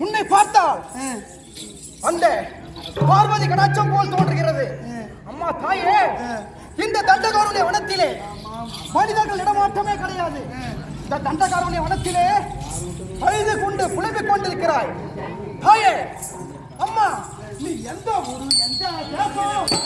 உன்னை பார்த்தால் அந்த பார்வதி கடாட்சம் போல் தோன்றுகிறது. அம்மா தாயே, இந்த தண்டகாரனுடைய வனத்திலே மனிதர்கள் இடமாற்றமே கிடையாது. இந்த தண்டகாரனுடைய வனத்திலே அழுது கொண்டு புலம்பிக் கொண்டிருக்கிறாய். தாயே, அம்மா, நீ எந்த ஊரு, எந்த தேசம்?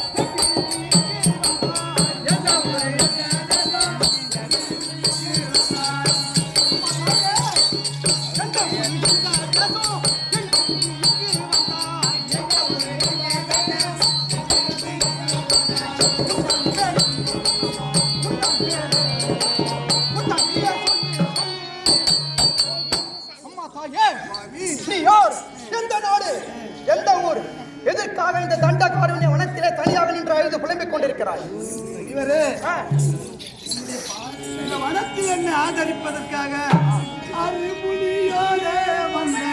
எதற்காக இந்த தண்டகாரனுடைய வனத்திலே தனியாக நின்று அழுது புலம்பிக் கொண்டிருக்கிறாய்? இந்த வனத்தில் என்னை ஆதரிப்பதற்காக அறிமுனியோரே வந்தேன்.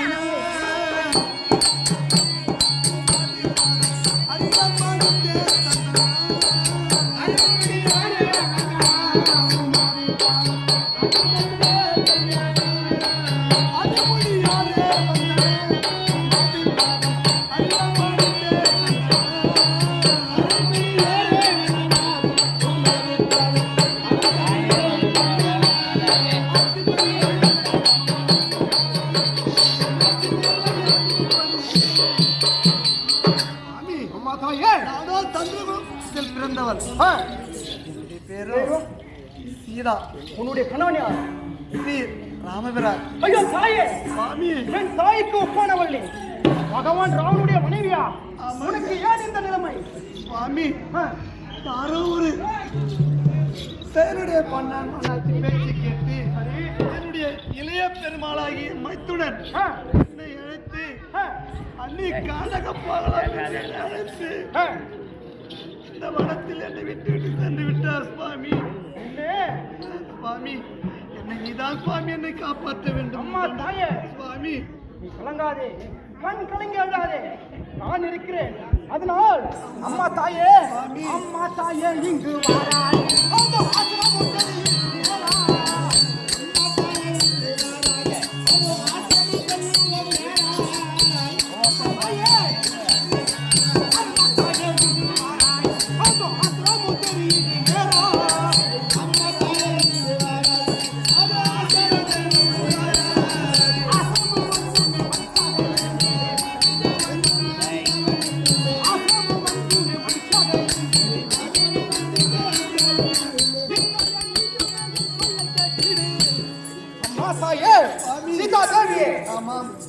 சீதா. உன்னுடைய கணவன் யார்? ராமபிரான். ஐயோ தாயே, சுவாமி, என் தாய்க்கு ஒப்பானவள்ளி பகவான் ராவனுடைய மனைவியா? உனக்கு ஏன் இந்த நிலைமை? சுவாமி, யாரோ ஒரு சேருடைய பண்ணான் பேச்சு கேட்டு என்னுடைய இளைய பெருமாளாகி மைத்துடன் என்னை அழைத்து அன்னி காலகப்பாக அழைத்து இந்த வனத்தில் என்னை விட்டு சென்று விட்டார். சுவாமி, சுவாமி, என்னை நீதான் சுவாமி என்னை காப்பாற்ற வேண்டும். அம்மா தாயே, சுவாமி, நீ கலங்காதே, கண் கலங்கி அழாதே, நான் இருக்கிறேன். அதனால் அம்மா தாயே, அம்மா தாயே இங்கு வாராய்.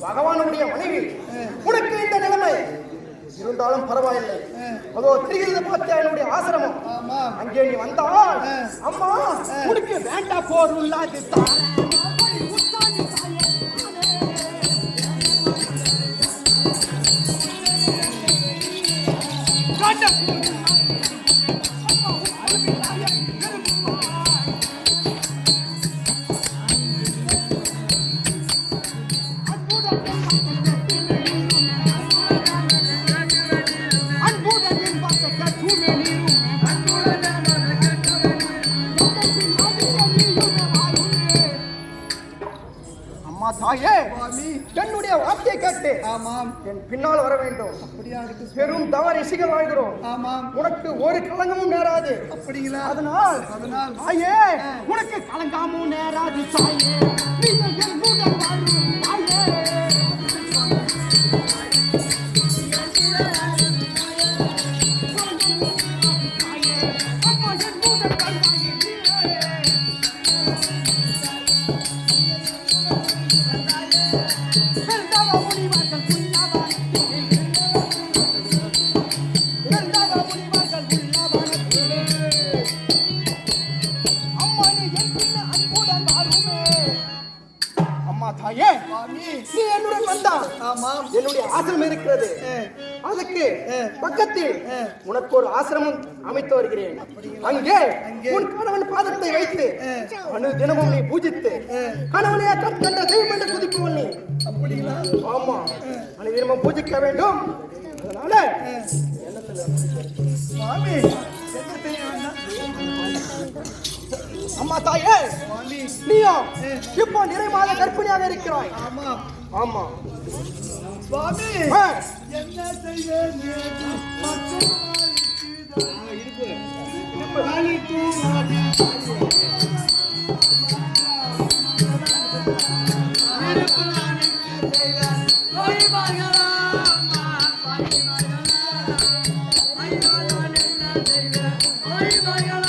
பகவானுடைய மனைவி, உனக்கு இந்த நிலைமை இருந்தாலும் பரவாயில்லை. அதோ திரிகிறது பாத்தியாயனுடைய ஆசிரமம், அங்கே நீ வந்தால் அம்மா உனக்கு வேண்டா போர் உள்ளாது தான். தாயே, என்னுடைய வார்த்தையை கேட்டு என் பின்னால் வர வேண்டும். பெரும் தவ ரிஷிகள் வாழ்கிறோம். உனக்கு ஒரு களங்கமும் நேராது. அப்படிங்களா? அதனால் தாயே, உனக்கு களங்காமும் நேராது. தாயே, என்னுடைய ஆசிரமம் இருக்கிறது. அதுக்கு பக்கத்தில் உனக்கு ஒரு ஆசிரமம் அமைத்து வருகிறேன். அங்கே உன் கணவன் பாதத்தை வைத்து தினமும் நீ பூஜித்து கணவனையா கண்ட தெய்வம் என்று குதிப்பவன் நீ. அப்படிங்களா? ஆமா, தினமும் பூஜிக்க வேண்டும். அதனால சுவாமி என்ன செய்ய வேண்டாம்? அம்மா தாயே, சுவாமி நீயோ இப்போ நிறைமாத கர்ப்பிணியாக இருக்கிறாய். ஆமா ஆமா சுவாமி ஆ. என்ன செய்வேன்? ஐயோ